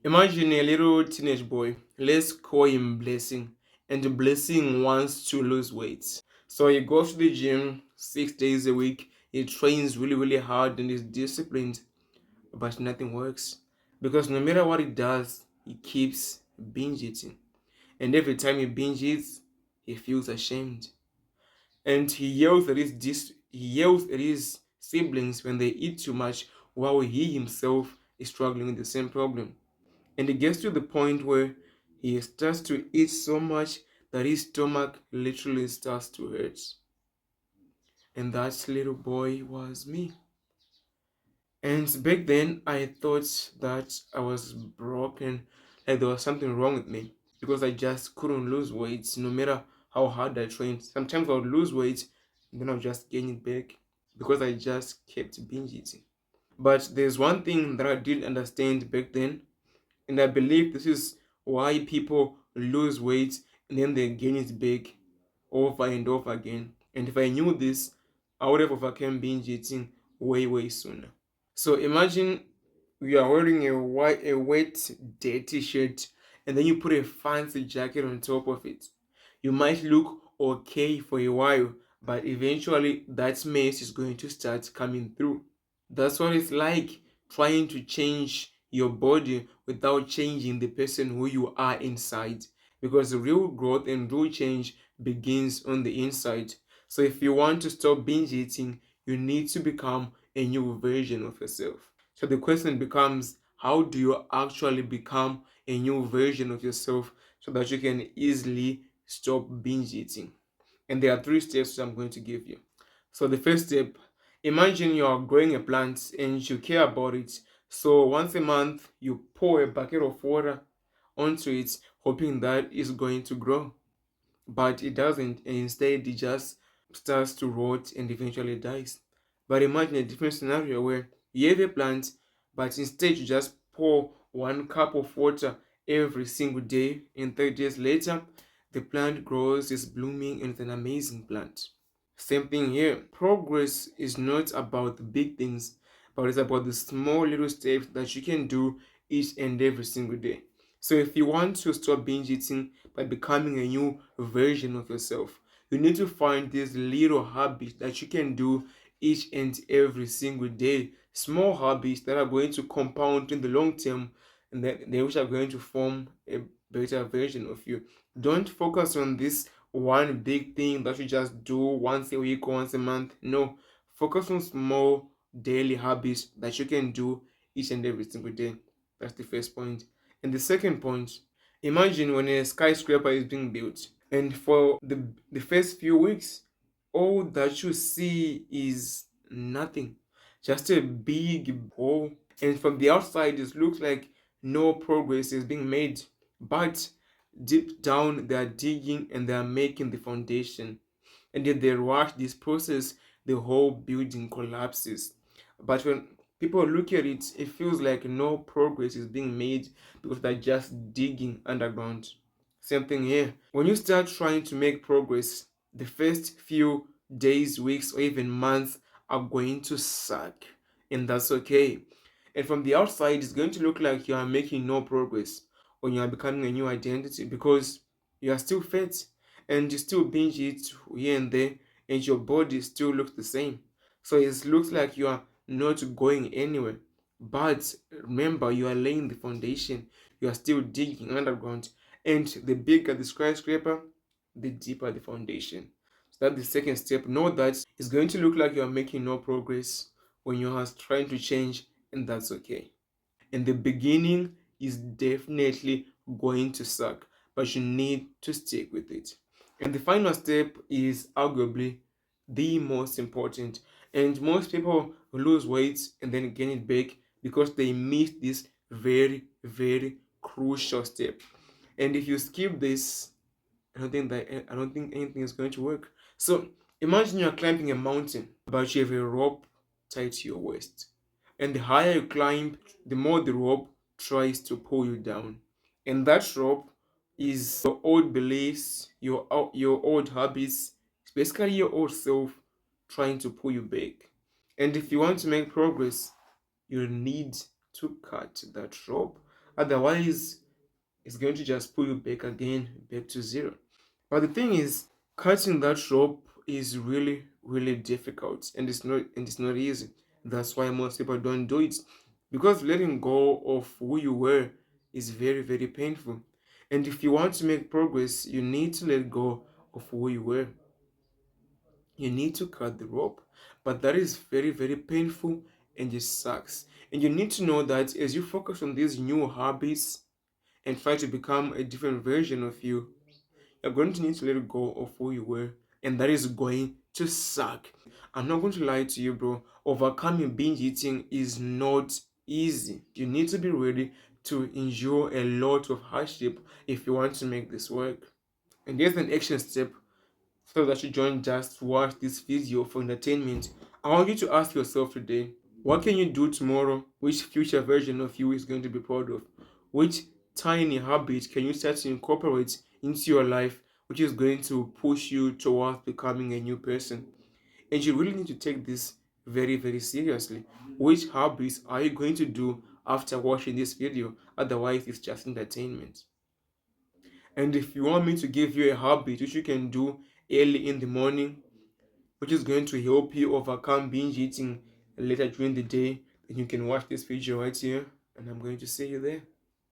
Imagine a little teenage boy, let's call him Blessing, and Blessing wants to lose weight. So he goes to the gym 6 days a week, he trains really, really hard and is disciplined, but nothing works. Because no matter what he does, he keeps binge eating. And every time he binge eats, he feels ashamed. And he yells at his siblings when they eat too much, while he himself is struggling with the same problem. And it gets to the point where he starts to eat so much that his stomach literally starts to hurt. And that little boy was me. And back then, I thought that I was broken, like there was something wrong with me because I just couldn't lose weight no matter how hard I trained. Sometimes I would lose weight and then I would just gain it back because I just kept binge eating. But there's one thing that I didn't understand back then, and I believe this is why people lose weight and then they gain it back over and over again. And if I knew this, I would have overcome binge eating way, way sooner. So imagine you are wearing a wet, dirty shirt, and then you put a fancy jacket on top of it. You might look okay for a while, but eventually that mess is going to start coming through. That's what it's like trying to change your body without changing the person who you are inside. Because real growth and real change begins on the inside. So if you want to stop binge eating, you need to become a new version of yourself. So the question becomes, how do you actually become a new version of yourself so that you can easily stop binge eating? And there are three steps I'm going to give you. So the first step, imagine you are growing a plant and you care about it. So once a month, you pour a bucket of water onto it, hoping that it's going to grow. But it doesn't, and instead it just starts to rot and eventually dies. But imagine a different scenario where you have a plant, but instead you just pour 1 cup of water every single day, and 3 days later, the plant grows, is blooming, and it's an amazing plant. Same thing here. Progress is not about the big things, but it's about the small little steps that you can do each and every single day. So if you want to stop binge eating by becoming a new version of yourself, you need to find these little habits that you can do each and every single day. Small habits that are going to compound in the long term and that they which are going to form a better version of you. Don't focus on this one big thing that you just do once a week or once a month. No, focus on small daily habits that you can do each and every single day. That's the first point. And the second point, imagine when a skyscraper is being built, and for the first few weeks, all that you see is nothing, just a big hole. And from the outside, it looks like no progress is being made. But deep down, they are digging and they are making the foundation. And if they rush this process, the whole building collapses. But when people look at it, it feels like no progress is being made because they're just digging underground. Same thing here. When you start trying to make progress, the first few days, weeks, or even months are going to suck, and that's okay. And from the outside, it's going to look like you are making no progress or you are becoming a new identity because you are still fat and you still binge eat here and there, and your body still looks the same. So it looks like you are not going anywhere. But remember, you are laying the foundation, you are still digging underground, and the bigger the skyscraper, the deeper the foundation. So that's the second step. Know that it's going to look like you are making no progress when you are trying to change, and that's okay. In the beginning is definitely going to suck, but you need to stick with it. And the final step is arguably the most important. And most people lose weight and then gain it back because they miss this very, very crucial step. And if you skip this, I don't think anything is going to work. So imagine you're climbing a mountain, but you have a rope tied to your waist. And the higher you climb, the more the rope tries to pull you down. And that rope is your old beliefs, your old habits, it's basically your old self trying to pull you back. And if you want to make progress, you need to cut that rope Otherwise, it's going to just pull you back again, back to zero. But the thing is, cutting that rope is really, really difficult, and it's not easy. That's why most people don't do it, because letting go of who you were is very, very painful. And if you want to make progress, you need to let go of who you were. You need to cut the rope, but that is very, very painful and it sucks. And you need to know that as you focus on these new habits and try to become a different version of you, you're going to need to let go of who you were, and that is going to suck. I'm not going to lie to you, bro. Overcoming binge eating is not easy. You need to be ready to endure a lot of hardship if you want to make this work. And here's an action step so that you don't just watch this video for entertainment. I want you to ask yourself today, what can you do tomorrow? Which future version of you is going to be proud of? Which tiny habit can you start to incorporate into your life, which is going to push you towards becoming a new person? And you really need to take this very, very seriously. Which habits are you going to do after watching this video? Otherwise, it's just entertainment. And if you want me to give you a habit which you can do early in the morning, which is going to help you overcome binge eating later during the day, then you can watch this video right here, and I'm going to see you there.